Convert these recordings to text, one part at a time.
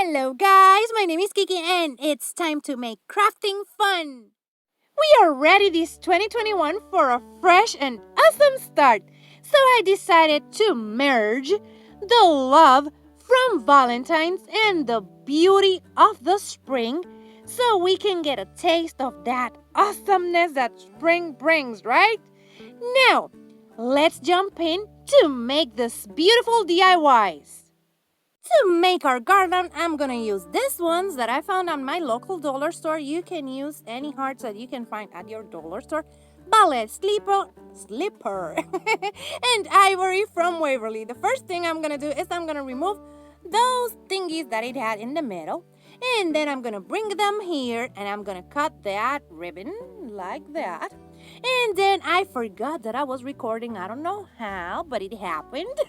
Hello guys, my name is Kiki and it's time to make crafting fun. We are ready this 2021 for a fresh and awesome start. So I decided to merge the love from Valentine's and the beauty of the spring so we can get a taste of that awesomeness that spring brings, right? Now, let's jump in to make this beautiful DIYs. To make our garland, I'm gonna use these ones that I found on my local dollar store. You can use any hearts that you can find at your dollar store. Ballet slipper, and ivory from Waverly. The first thing I'm gonna do is I'm gonna remove those thingies that it had in the middle. And then I'm gonna bring them here and I'm gonna cut that ribbon like that. And then I forgot that I was recording. I don't know how, but it happened.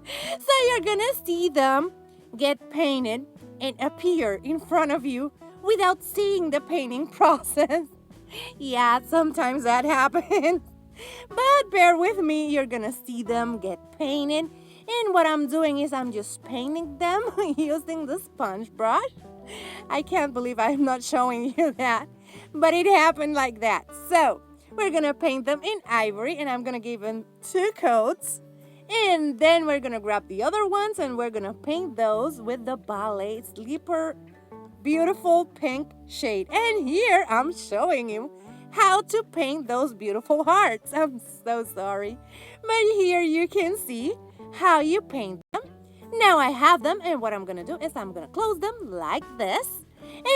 So you're gonna see them get painted and appear in front of you without seeing the painting process. Yeah, sometimes that happens. But bear with me, you're gonna see them get painted. And what I'm doing is I'm just painting them using the sponge brush. I can't believe I'm not showing you that, but it happened like that. So we're gonna paint them in ivory and I'm gonna give them 2 coats. And then we're gonna grab the other ones and we're gonna paint those with the ballet slipper beautiful pink shade. And here I'm showing you how to paint those beautiful hearts. I'm so sorry. But here you can see how you paint them. Now I have them and what I'm gonna do is I'm gonna close them like this.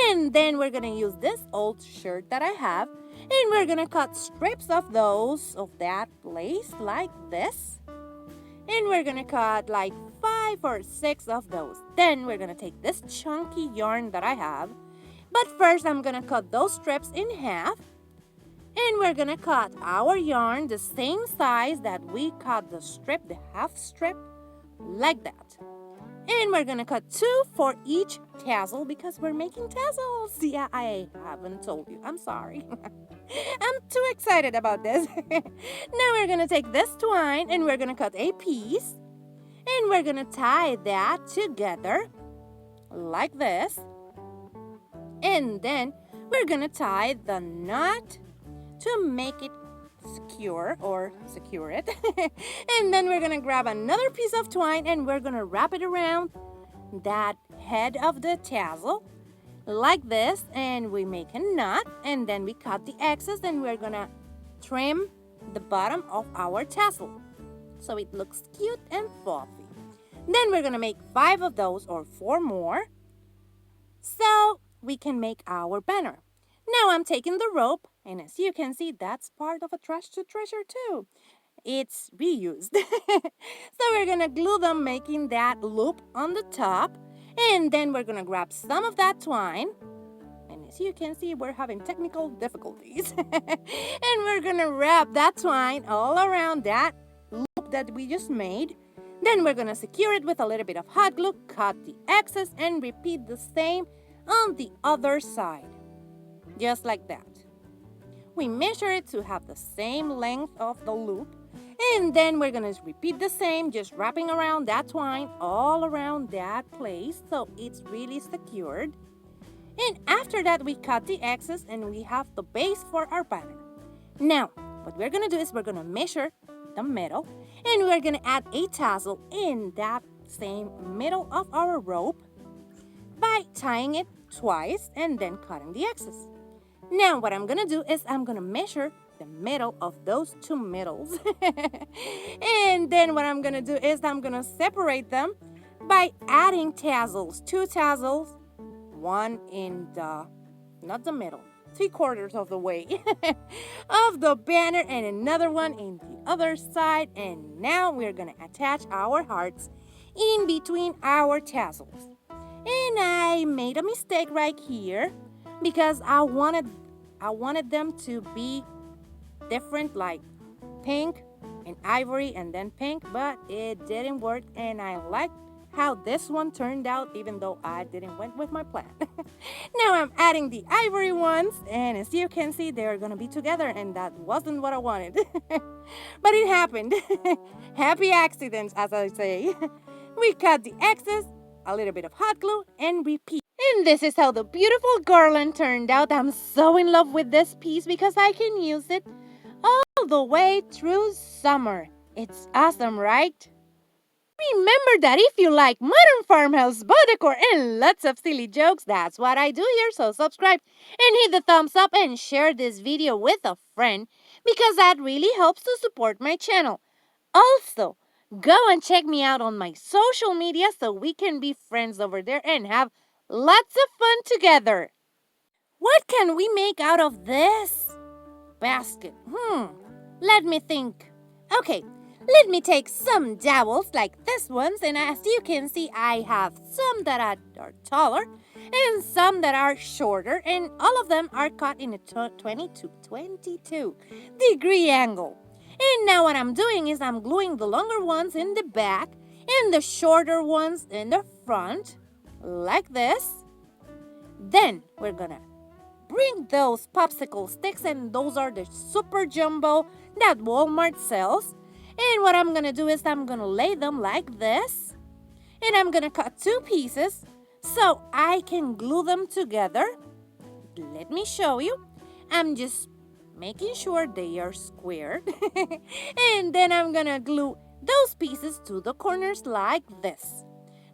And then we're gonna use this old shirt that I have and we're gonna cut strips of that lace like this. And we're gonna cut like 5 or 6 of those. Then we're gonna take this chunky yarn that I have. But first I'm gonna cut those strips in half. And we're gonna cut our yarn the same size that we cut the strip, the half strip, like that. And we're gonna cut 2 for each tassel because we're making tassels. Yeah, I haven't told you. I'm sorry. I'm too excited about this. Now we're gonna take this twine and we're gonna cut a piece. And we're gonna tie that together like this. And then we're gonna tie the knot to make it secure it. And then we're gonna grab another piece of twine and we're gonna wrap it around that head of the tassel like this, and we make a knot and then we cut the excess and we're gonna trim the bottom of our tassel so it looks cute and fluffy. Then we're gonna make 5 of those or 4 more so we can make our banner. Now I'm taking the rope and as you can see that's part of a trash to treasure too. It's reused. So we're gonna glue them making that loop on the top. And then we're gonna grab some of that twine. And as you can see, we're having technical difficulties. And we're gonna wrap that twine all around that loop that we just made. Then we're gonna secure it with a little bit of hot glue, cut the excess, and repeat the same on the other side. Just like that. We measure it to have the same length of the loop. And then we're gonna repeat the same, just wrapping around that twine all around that place so it's really secured. And after that, we cut the excess and we have the base for our banner. Now, what we're gonna do is we're gonna measure the middle and we're gonna add a tassel in that same middle of our rope by tying it twice and then cutting the excess. Now, what I'm gonna do is I'm gonna measure the middle of those 2 middles. And then what I'm gonna do is I'm gonna separate them by adding tassels, 2 tassels, one in not the middle, 3/4 of the way of the banner and another one in the other side. And now we're gonna attach our hearts in between our tassels. And I made a mistake right here because I wanted them to be different, like pink and ivory and then pink, but it didn't work and I liked how this one turned out even though I didn't went with my plan. Now I'm adding the ivory ones and as you can see they're gonna be together and that wasn't what I wanted. But it happened. Happy accidents, as I say. We cut the excess a little bit of hot glue and repeat. And this is how the beautiful garland turned out. I'm so in love with this piece because I can use it all the way through summer. It's awesome, right? Remember that if you like modern farmhouse, bow decor, and lots of silly jokes, that's what I do here. So subscribe and hit the thumbs up and share this video with a friend because that really helps to support my channel. Also, go and check me out on my social media so we can be friends over there and have lots of fun together. What can we make out of this basket? Let me think. Okay, let me take some dowels like this ones, and as you can see, I have some that are taller and some that are shorter, and all of them are cut in a 22-degree angle. And now what I'm doing is I'm gluing the longer ones in the back and the shorter ones in the front, like this. Then we're gonna bring those popsicle sticks, and those are the super jumbo that Walmart sells. And what I'm gonna do is I'm gonna lay them like this, and I'm gonna cut 2 pieces so I can glue them together. Let me show you. I'm just making sure they are squared. And then I'm gonna glue those pieces to the corners like this.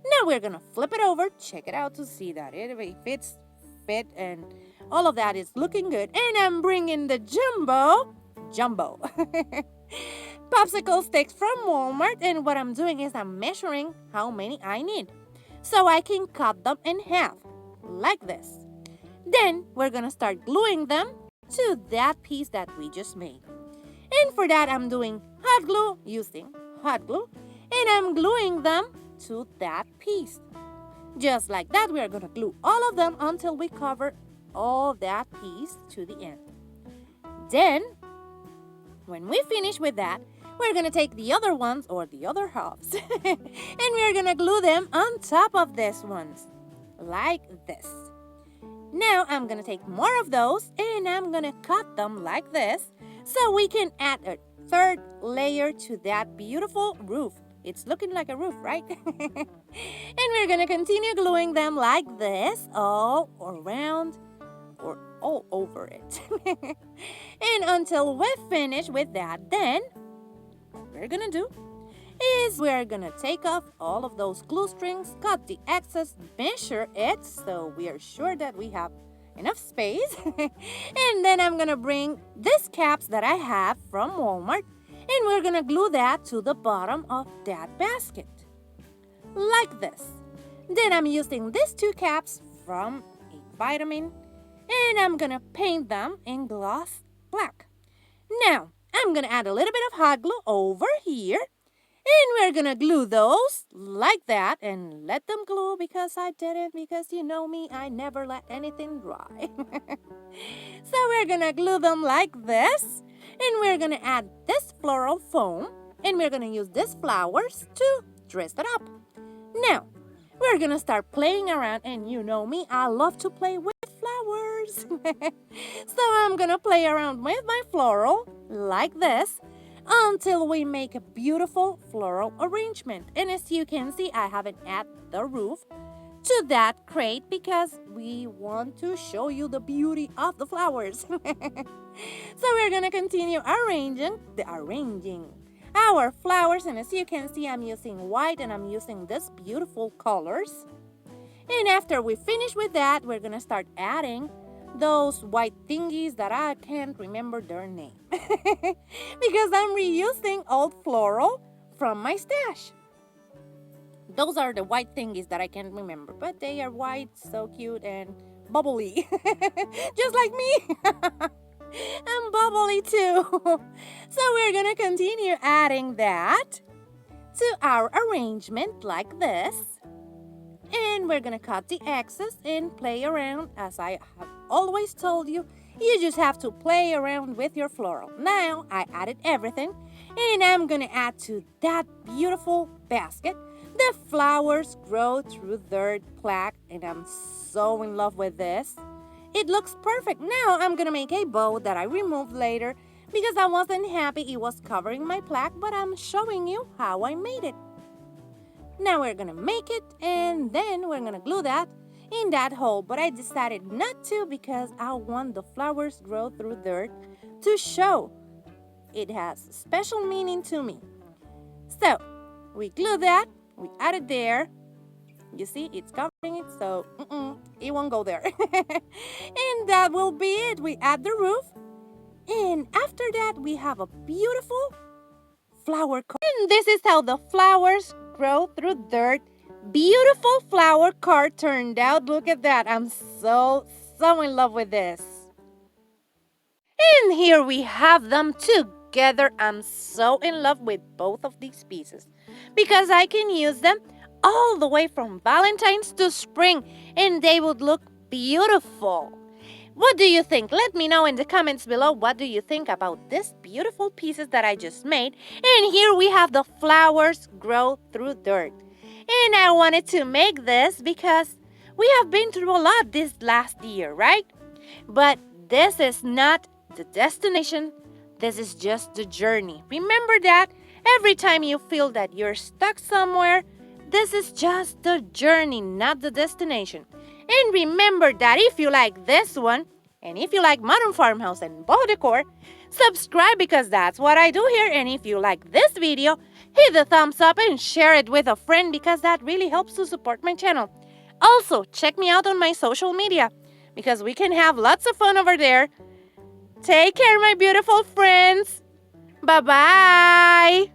Now we're gonna flip it over, check it out to see that it fit and all of that is looking good. And I'm bringing the jumbo popsicle sticks from Walmart, and what I'm doing is I'm measuring how many I need so I can cut them in half like this. Then we're gonna start gluing them to that piece that we just made. And for that, I'm doing using hot glue, and I'm gluing them to that piece. Just like that, we are going to glue all of them until we cover all that piece to the end. Then, when we finish with that, we're going to take the other ones or the other halves and we're going to glue them on top of these ones like this. Now I'm going to take more of those and I'm going to cut them like this so we can add a third layer to that beautiful roof. It's looking like a roof, right? And we're going to continue gluing them like this all around or all over it. And until we finish with that, then what we're going to do is we're going to take off all of those glue strings, cut the excess, measure it so we are sure that we have enough space. And then I'm going to bring these caps that I have from Walmart, and we're going to glue that to the bottom of that basket like this. Then I'm using these 2 caps from a vitamin, and I'm going to paint them in gloss black. Now, I'm going to add a little bit of hot glue over here, and we're going to glue those like that and let them glue because I didn't, because you know me, I never let anything dry. So we're going to glue them like this, and we're going to add this floral foam, and we're going to use these flowers to dress it up. Now, we're going to start playing around, and you know me, I love to play with flowers. So I'm going to play around with my floral like this until we make a beautiful floral arrangement. And as you can see, I haven't added the roof to that crate because we want to show you the beauty of the flowers. So we're going to continue arranging our flowers, and as you can see, I'm using white and I'm using this beautiful colors. And after we finish with that, we're gonna start adding those white thingies that I can't remember their name because I'm reusing old floral from my stash. Those are the white thingies that I can't remember, but they are white, so cute and bubbly, just like me. I'm bubbly too. So we're gonna continue adding that to our arrangement like this. And we're gonna cut the excess and play around. As I have always told you, you just have to play around with your floral. Now I added everything, and I'm gonna add to that beautiful basket. The flowers grow through dirt plaque, and I'm so in love with this. It looks perfect. Now I'm gonna make a bow that I removed later because I wasn't happy it was covering my plaque, but I'm showing you how I made it. Now we're gonna make it, and then we're gonna glue that in that hole. But I decided not to because I want the flowers grow through dirt to show it has special meaning to me. So we glue that, we add it there. You see, it's covering it, so it won't go there. And that will be it. We add the roof, and after that, we have a beautiful flower cart. And this is how the flowers grow through dirt. Beautiful flower cart turned out. Look at that. I'm so in love with this. And here we have them together. I'm so in love with both of these pieces because I can use them all the way from Valentine's to spring and they would look beautiful. What do you think? Let me know in the comments below. What do you think about these beautiful pieces that I just made? And here we have the flowers grow through dirt. And I wanted to make this because we have been through a lot this last year, right? But this is not the destination. This is just the journey. Remember that every time you feel that you're stuck somewhere, this is just the journey, not the destination. And remember that if you like this one, and if you like Modern Farmhouse and Boho Decor, subscribe because that's what I do here. And if you like this video, hit the thumbs up and share it with a friend because that really helps to support my channel. Also, check me out on my social media because we can have lots of fun over there. Take care, my beautiful friends. Bye-bye.